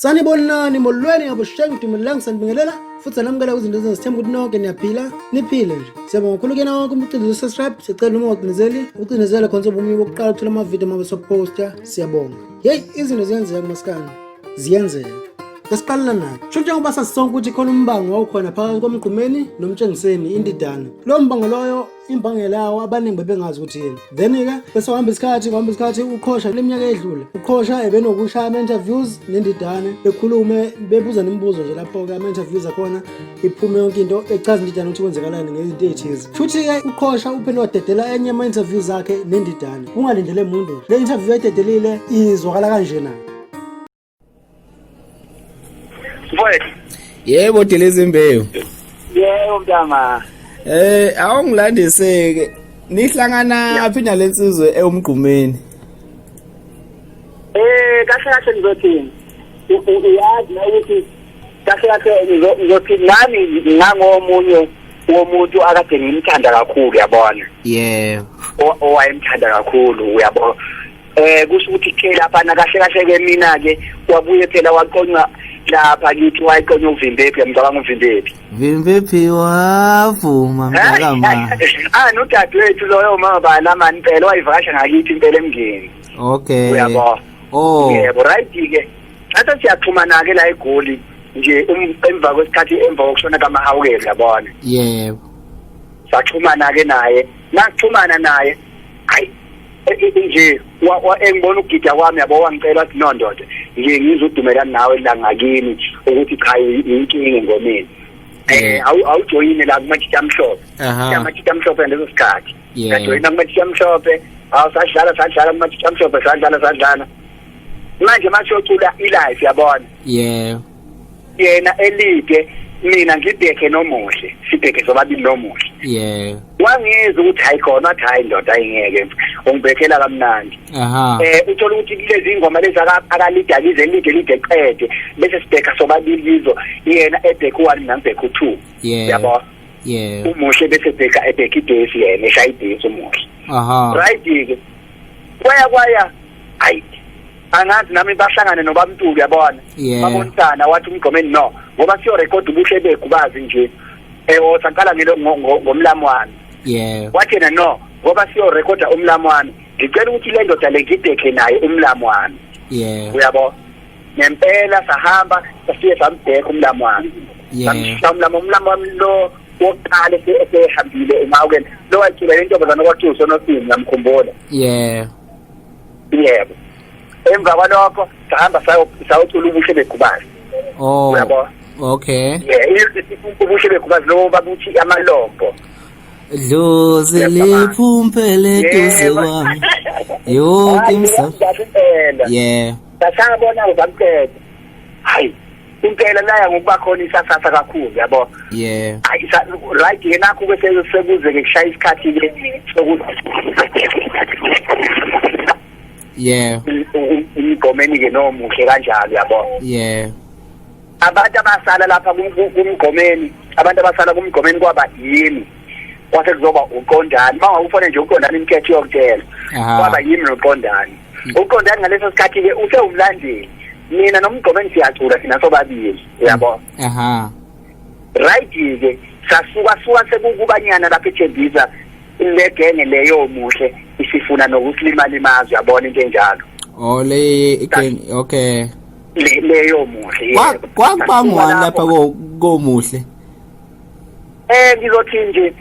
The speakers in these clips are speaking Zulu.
Sanibonani molweni ngabushengu dumelang sanibingelela futhi sanamukela izinto ezisithemba ukuthi nonke niyaphila niphile nje. Siyabonga kakhulu ke nawe kumcindezeli subscribe sicela noma ucinezele khona ubumi bokuqala ukuthola amavidiyo mabe soposta. Siyabonga. Hey, izinto ziyenzeka maskani. Ziyenzeka. Esiqalana nathi. Sho njengoba sasonke ukuthi khona umbango wawukhona phakathi komgqumeni nomtshengiseni indidana. Lo mbango loyo imbangela yawo abaningi bebengazi ukuthi yini. Then ke bese uhamba isikhathi ukhosha leminyaka edlule. Ukhosha ebenokushaya ama-interviews nendidane bekhulume bebuza nemibuzo nje lapho ke ama-interviews akhona iphume yonke into echaza indidane ukuthi kwenzekalani ngezinto ezithize. Futhi ke ukhosha uphinde wadedela enye ama-interviews akhe nendidane. Ungalindele umuntu. Le interview ayidedelile izwakala kanje na. Mfowethu. Yebo Delezi Mbewu. Yebo mntama. Awungilandiseke. Nihlangana aphi nalensizwe eumgqumeni? Kahle ngizothini. Uyazi ukuthi kahle ngizothi nami ngangomunye womuntu akade ngimthanda kakhulu yabona. Yebo. Owayemthanda kakhulu uyabona. Kusho ukuthi ke lapha na kahle ke mina ke wabuye phela waqonywa lapha kithi wayiqonya uVimbephi ngicabanga uVimbephi. Vimbephi wavuma mntakama. Nodadewethu loyo mabala mani phela wayivakasha ngakithi impela emngeni. Okay. Uyabona. Oh. Yebo right ke. Athi siyaxhumana ke la eGoli nje emva kwesikhathi emva kokushona kaMahawukela yabona. Yebo. Saxhumana ke naye. Naxhumana naye. Hayi nje engibona ukugida kwami yabo wangicela ukuthi no ndoda nje ngizodumelana nawe la ngakini ukuthi cha inkinga ngomeni awujoyine la kumathita amhlophe amathita amhlophe leso sikhathi ngajoyina kumathita amhlophe sadlala kumathita amhlophe sadlala manje masiyocula ilive yabona yena elide mina ngibheke nomuhle sibheke sobabili nomuhle wangizwa ukuthi hayi khona athi hayi ndoda ayingeke ungibekela kamnandi uthola ukuthi lezi ingoma lezi akalida lide qede bese sibheka sobabili lizo yena ebheka u1 nambheka u2 yabo umuhle bese ebheka idesi yena eshaya idesi umuhle right ke kwaya hayi angazi nami bahlangane nobamntuli yabona babonisana wathi umgqomeni no ngoba siyo record ubuhle bekubazi nje osaqala ngomlamo wami wathi yena no ngoba siyo recorda umlamo wami ngicela ukuthi le ndoda le ngibheke naye umlamo wami uyabo ngempela sahamba sasiye sambheka umlamo wami umlamo wami lo wokuqala esehambile eMahawukela lo wayicula le ntombazana kwathiwa uSonothini ngamkhumbula yebo emva kwalokho sahamba sayocula ubuhle bekubazi uyabo okay ubuhle bekubazi lo babuthi amalombo dlozi liphumpele duze kwami yonke imsana sasabona uzamqeda hayi impela laya ngokuba khona isasasa kakhulu yabo hayi right yena kube sekuze ke kushaya isikhathi ke sokuthi umgqomeni ke nomuhle kanjalo yabo abantu abasala lapha kumgqomeni kwaba yimi kwase kuzoba uqondani mangakufona nje uqondani inketho yokutela kwaba yimi noqondani uqondani ngaleso sikhathi ke usewumlandeli mina nomgqomeni siyacula sina sobabili yabo right ke sasuka sekukubanyana lapha eThembisa le genge leyo muhle isifuna nokusilimala imazwi yabona into enjalo okay leyo muhle kwakubangwa lapha komuhle ngizothi nje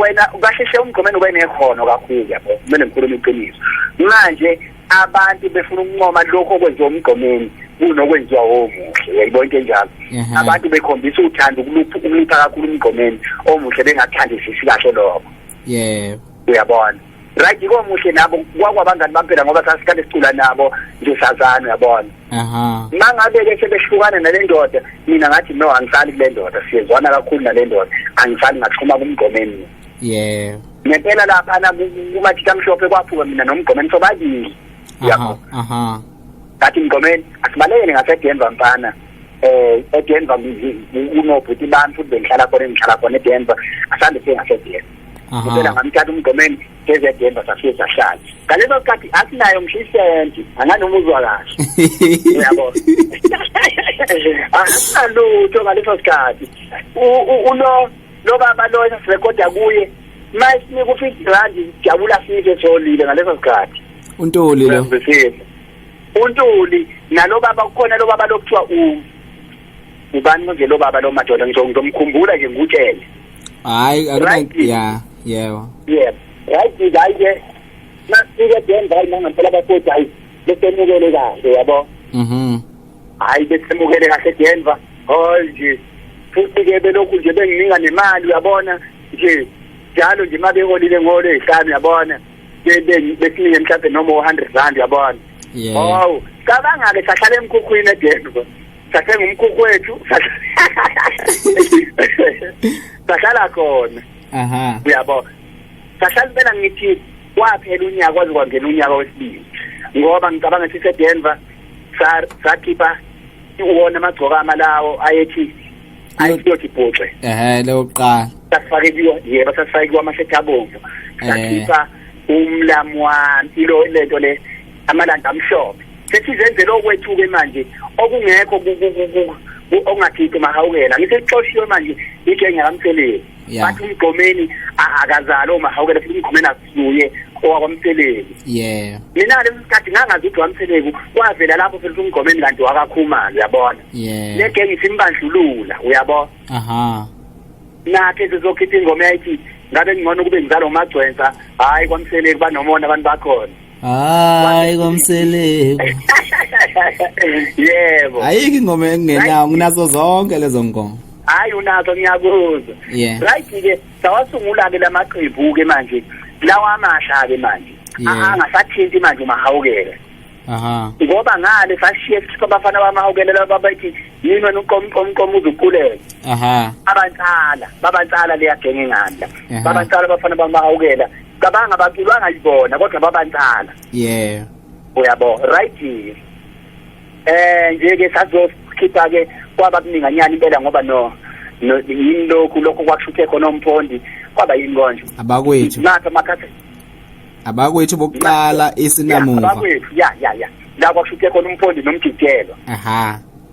wena kahle umgqomeni ube nekhono kakhulu yabo kumele ngikhulume iqiniso manje abantu befuna ukunqoma lokho okwenziwa umgqomeni kunokwenziwa omuhle uyayibona into enjalo abantu bekhombisa uthando ukulipha kakhulu umgqomeni omuhle bengathandisisi kahle lokho uyabona right komuhle nabo kwakwabangani bampela ngoba sasikade sicula nabo nje sazana uyabona mangabe ke sebehlukana nale ndoda mina ngathi no angisali kule ndoda siyezwana kakhulu nale ndoda angisali ngaxhuma kumgqomeni ngempela lapha na kumathita amhlophe kwaphuka mina nomgqomeni sobabili yabo kathi mgqomeni asibalekele ngaseDenver mfana eDenver unobhuti bami futhi bengihlala khona eDenver asande sengaseDenver ngicela ngamthatha umgomeni ngeze eDenver safike sahlala ngaleso sikhathi asinayo mshisenti anganoma uzwa kahle uyabo asalutho ngaleso sikhathi lo baba lo esirekoda kuye masinika u50 rand jabula size solile ngaleso sikhathi uNtuli lo uNtuli nalo baba kukhona lo baba lokuthiwa ubani nje lo baba lo madoda ngizomkhumbula nje ngutshele hayi yebo right nje nasike Denver ngempela bafuthi hayi besemukele kahle yabo hayi besemukele kahle Denver nje futhi ke belokhu nje benginika nemali uyabona nje njalo nje mabeholile ngolo ehlanu yabona besinike mhlawumbe noma 100 rand yabona cabanga ke sahlala emkhukhwini eDenver sasengumkhukhu wethu sahlala khona uyabo sahlala phela ngithi waphela unyaka kwaze kwangena unyaka wesibili ngoba ngicabanga ukuthi eDenver sakhipha uwona amagcoka amalawo ayethi ayiyothi bhuxe lokuqala safakiwe safakiwe amashethabomvu sakhipha umlamwani ilo lento le amalanda amhlophe sesizenzele okwethuke manje okungekho ongathiki mahawukela ngisexoshiwe manje ijenge ngamtheleli bathi umgomeni akazala omahawukela futhi umgomeni akusuye owakwamtheleli mina lesikhathi ngangazi ukuthi wamtheleli kwavela lapho futhi umgomeni kanti wakakhumalo uyabona leke ngisimbandlulula uyabona nathi sizokhipha ingoma yayithi ngabe ngcono kube ngizalo magcwensa hayi kwamtheleli banomona abantu bakhona hayi komseleko yebo ayiki ingoma engenayo nginazo zonke lezo ngoma hayi unazo ngiyakuzwa right ke sawasungula ke lamaqembu ke manje lawa amasha ke manje angasathinti manje mahawukele ngoba ngale sashiye sikhipha abafana bamahawukele laba bathi yini wena uqomqomo uzukulela babantsala leyagenge nganda babantsala bafana bamahawukela cabanga baqulwa ngayibona kodwa babantsala uyabo right nje ke sazokhipha ke kwaba kuninganyana impela ngoba yini lokhu kwakushuthe khona umphondi kwaba yini konje abakwethu nathi amakhathi abakwethu bokuqala isinamuva abakwethu ya la kwakushuthe khona umphondi nomjijelo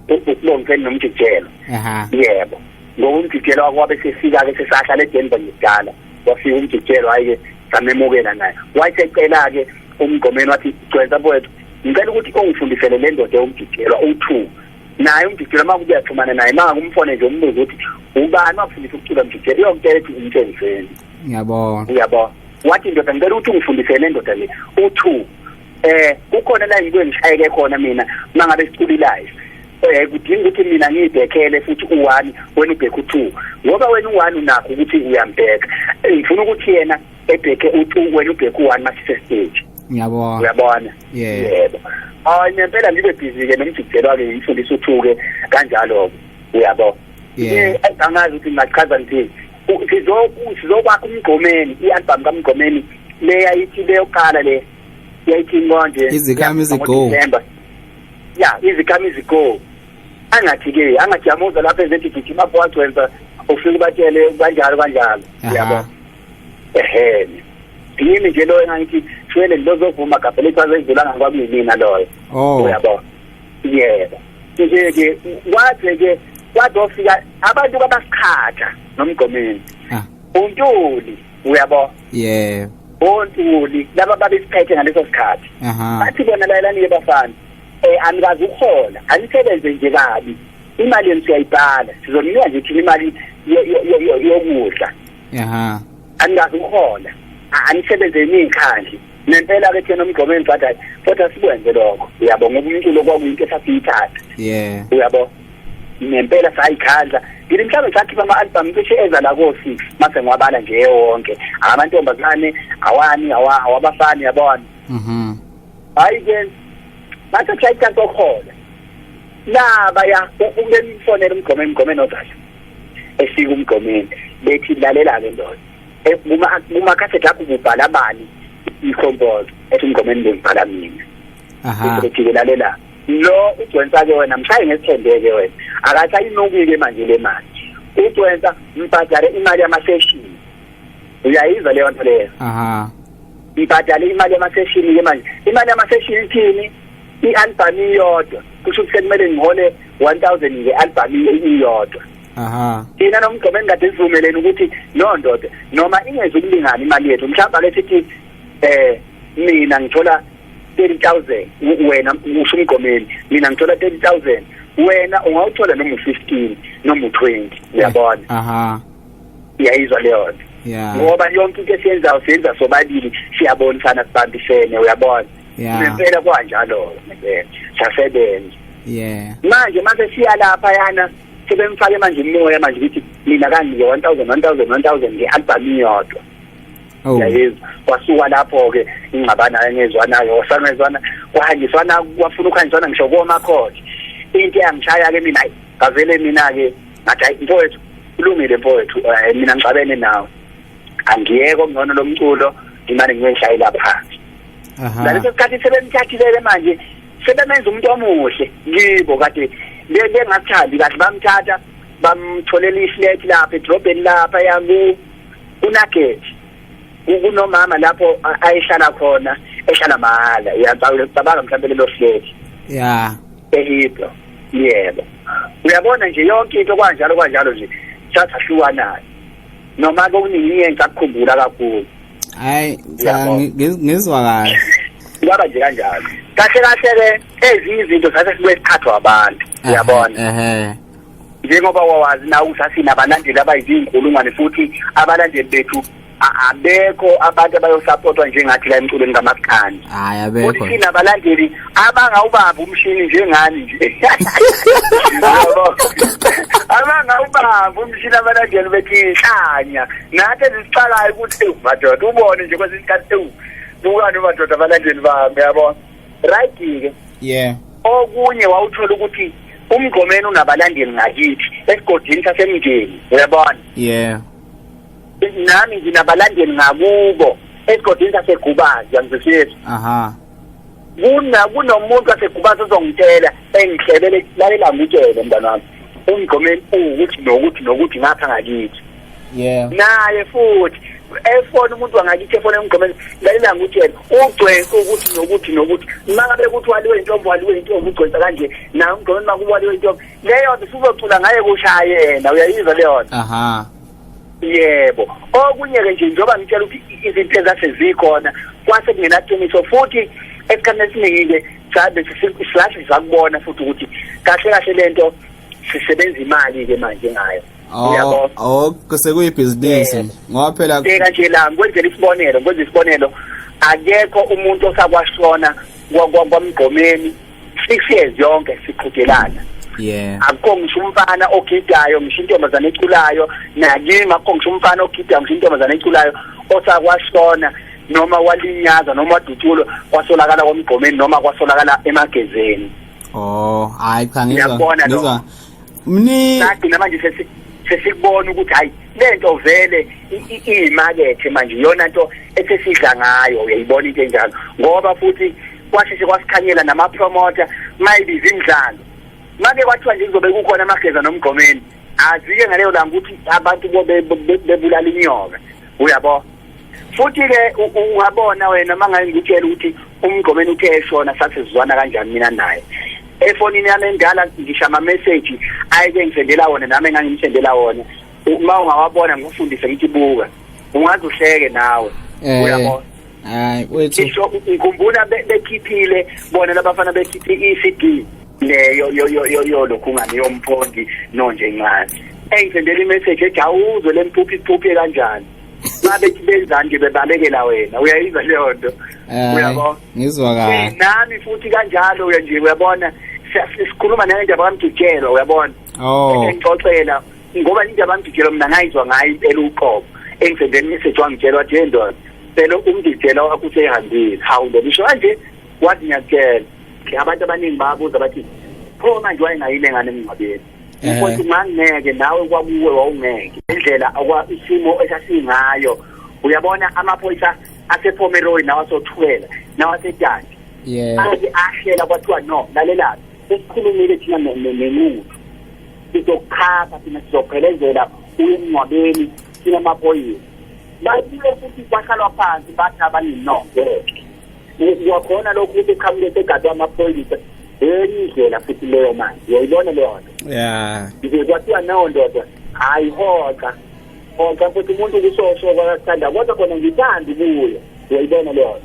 ukulongeni nomjijelo yebo ngokumjijelo akwabe sefika ke sesahlala eDenver ngidala wafika umjijelo hayi samemukela naye wayesecela ke umgomeni wathi gcwenza mfowethu ngicela ukuthi ungifundisele le ndoda umjijelo u2 naye umjijelo uma kuyaxhumana naye manga kumfone nje umbuzo ukuthi ubani wafundisa ukucula umjijelo iyongitshela ukuthi umtshengiseni uyabona wathi ndoda ngicela ukuthi ungifundisele le ndoda le u2 kukhona la ngikwe ngishayeke khona mina mangabe siculilayo kudinga ukuthi mina ngibhekele futhi u1 wena ubheke u2 ngoba wena u1 unakho ukuthi uyambheka ngifuna ukuthi yena ebheke u2 wena ubheke u1 masise stage uyabona yebo nempela ngibe busy ke nomjijelo ke ngifundisa u2 ke kanjalo uyabo angazi ukuthi ngachaza nje sizokwakha umgomeni i-album kaMgomeni le yayithi leyoqala le yayithi ngonje izikhamizi go izikhamizi go angathi yamuza lapha ezethi gijima bwagcwenza ufike batshele kanjalo uyabo yimi nje lo engathi shwele lozovuma kaphela icwaze ezilanga kwamina loyo uyabo yebo nje ke wadofika abantu babasikhatha nomgomeni uNtuli uyabo uNtuli laba babesiphethe ngaleso sikhathi bathi bona layelani bafana anikazi ukhola anisebenze nje kabi imali yenu siyayibhala sizomnika nje thina imali yokudla anikazi ukhola anisebenze enikhandli nempela ke thina nomgomeni bathi kodwa sikwenze lokho uyabo ngoba umculo kwakuyinto esasiyithatha uyabo nempela sayikhandla ngithi mhlawumbe sakhipha ama-album cishe eza la ko-6 mase ngiwabala nje wonke amantombazane awabafana yabona hayi ke mase kushayikhansi okhola labaya ukumfonela umgomeni ozayo efika umgomeni bethi lalela-ke ndoda kumakhasethi akho kubhala bani ikhompozo ethi umgomeni bengibhala mina bethi-ke lalela lo ugcwensa-ke wena mshaye ngesithembeke wena akathi ayinokike manje le mali ugcwensa mbhadale imali yamaseshini uyayizwa leyo nto leyo ngibhadala imali yamaseshini ke manje imali yamaseshini ithini i-album iyodwa kusho ukuthi kumele ngihole 1000 nge-album iyodwa thina nomgqomeni kade sivumelene ukuthi no ndoda noma ingezukulingana imali yethu mhlawumbe ake sithi mina ngithola 30,000 wena usho umgqomeni mina ngithola 30,000 wena ungawuthola noma u15 noma u20 uyabona iyayizwa leyo ngoba yonke into esiyenzayo siyenza sobabili siyabonisana sibambisene uyabona impela kwanjalo ngempela siyasebenza manje siya lapha yana sebemfake manje umoya manje ukuthi mina kanike 1000 nge-album iyodwa yayizwa kwasuka lapho ke ingxabana engezwanayo wasangezwana kwahanjiswana kwafuna ukuhanjiswana ngisho komakhodi into yangishaya ke mina ngavele mina ke ngathi mfowethu kulungile mfowethu mina ngixabene nawe angiyeke ngcono lo mculo imali ngiyeshayela phansi ngaleso sikhathi sebemthathile manje sebemenza umuntu omuhle kibo kade bengathandi kahle bamthatha bamtholela iflat lapha edrobheni lapha yaku uNugget kunomama lapho ayehlala khona ehlala mahala uyacabanga mhlawumbe lelo flat ehipho yebo uyabona nje yonke into kwanjalo nje sathahlukanana noma kokuningi engakukhumbula kakhulu hayi ngizwa kahle kwaba nje kanjalo kahle ke ezinye izinto sase sibuye sikhathwa abantu uyabona njengoba wawazi na usasina abalandeli abayizinkulungwane futhi abalandeli bethu abekho abantu abayosupportwa njengathi la emculweni ngamaskani abekho futhi sina abalandeli abangawubamba umshini njengani nje abangawubamba umshini abalandeli bethi inhlanya nathi ezicalayo ukuthi madoda ubone nje kwezinkathi bukani madoda abalandeli bami yabona right ke okunye wawuthola ukuthi umgqomeni unabalandeli ngakithi esigodini sasemndeni uyabona nami nginabalandeli ngakubo esigodini saseGubazi yangizwisisa kunomuntu waseGubazi ozongitshela engihlebele lalela ngitshele mntana wami umgqomeni ukuthi nokuthi ngapha ngakithi naye futhi efona umuntu wangakithi efona umgqomeni lalela ngitshela ugcwense ukuthi nokuthi mangabe kuthi waliwe intombi ugcwensa kanje na umgqomeni makuwaliwe intombi leyo nto sizocula ngaye kushaya yena uyayizwa leyo nto yebo okunye ke nje njoba ngitshela ukuthi izinto ezasezikhona kwase kungenaqiniso futhi esikhathini esiningi sabe sihlahle sakubona futhi ukuthi kahle lento sisebenza imali ke manje ngayo uyabona kusekuyibhizinisi ngoba phela beka nje la ngwenze isibonelo akekho umuntu osakwashona kwamgqomeni 6 years yonke siqhudelana akukho ngisho umfana ogidayo ngisho intombazane eculayo nakimi akukho ngisho umfana ogidayo ngisho intombazane eculayo osakwashona noma walinyaza noma wadutulo kwasolakala kwamgqomeni noma kwasolakala emagezeni hayi cha ngizwa mni manje sesikubona ukuthi hayi lento vele iyimakethe manje yona nto esesidla ngayo uyayibona into enjalo ngoba futhi kwasheshe kwasikhanyela nama-promoter mayibiza imidlalo make kwathiwa nje kuzobe kukhona amageza nomgqomeni azike ngaleyo langa ukuthi abantu bebulala inyoka uyabo futhi-ke ungabona wena mangaye ngitshela ukuthi umgqomeni uthe eshona sasizwana kanjani mina naye efonini yami endala ngisho ama-message ayeke ngisendela wona nami engangimsendela wona uma ungawabona ngikufundise ngithi buka ungaze uhleke nawe uyabona hayi wethu ngikhumbula bekhiphile bona labafana bekhiphe i-CD leyo lokhu ngani yomphondi nonje incane engisendela imessage ethi awuzwe lempuphi kanjani babe benzani nje bebalekela wena uyayizwa leyo nto uyabona ngizwa kahle nami futhi kanjalo uyabona sikhuluma nendaba kaMdijelo uyabona engixoxela ngoba indaba kaMdijelo mina ngayizwa ngayo impela uqobo engisendela imessage wangitshela wathi ndoda phela uMdijelo wakho usehambile hawu ngisho kanje wathi ngiyakutshela abantu abaningi babuza bathi pho manje wayengayile ngane emngcwabeni ukuthi ngangeke nawe kwakuwe wawungeke indlela isimo esasingayo uyabona amaphoyisa asePomeroy nawasothwela nawaseTanti athi ahlela kwathiwa no lalela sesikhulumile thina nemuntu sizokhapha thina sizophelezela emngcwabeni thina amaphoyisa bayibuye futhi kwahlalwa phansi bathi abaninonke wakhona lokhu ukuthi eqhamuke egadwa amaphoyisa enye indlela futhi leyo manje uyayibona leyo nto nje kwathiwa nawo ndoda hayi hoxa futhi umuntu kusosho kwakathanda kodwa khona ngithanda ubuya uyayibona leyo nto.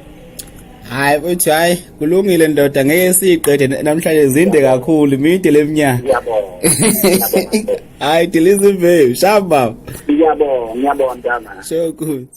Hayi uthi hayi kulungile ndoda ngeke siqede namhlanje zinde kakhulu imide leminyaka. Ngiyabonga. Hayi Dilizimve shamba. Ngiyabonga mntana. So good.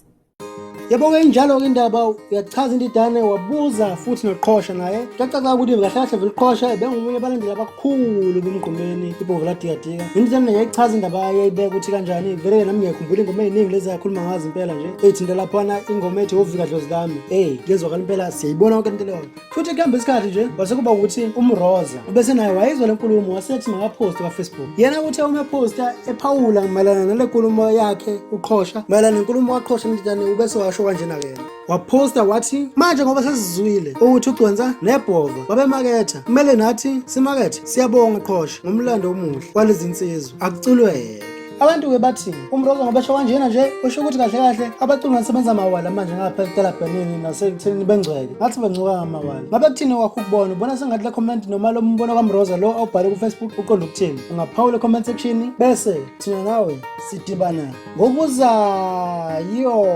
Yabo-ke injalo-ke indaba uyachaza into idane wabuza futhi noqhosha naye kuyacaca ukuthi kahle kahle vele uqhosha bengomunye abalandeli abakhulu kumgqomeni ibhovu ladikadika. Into idane yayichaza indaba yayibeka ukuthi kanjani vele nami ngiyakhumbula ingoma eziningi lezi yakhuluma ngazo impela nje eyithinta laphana ingoma ethi wovika dlozi lami lezwakala impela siyayibona yonke into leyo futhi kuhamba isikhathi nje kwase kuba ukuthi umroza ubese naye wayizwa le nkulumo wasethi makaphoste kwa-Facebook yena ukuthi umaphosta ephawula mayelana nale nkulumo yakhe uqhosha mayelana nenkulumo kaqhosha into idane ubese washo kanjena ke waposta wathi manje ngoba sesizwile ukuthi uGcwensa nebhova babemaketha kumele nathi simakethe siyabonga qhosha ngomlando omuhle walezi insizwa akuculweke. Abantu ke bathi umroza ngoba esho kanjena nje usho ukuthi kahle kahle abaculi basebenza amawala manje ngapha eTelabhenini nasekutheni bengcwele ngathi bengcuka ngamawala ngabe kuthini wakho ukubona ubona sengathi la comment noma lo mbono kaMroza lo awubhale ku Facebook uqonda ukuthini ungaphawula comment section bese thina nawe sidibana ngokuzayo.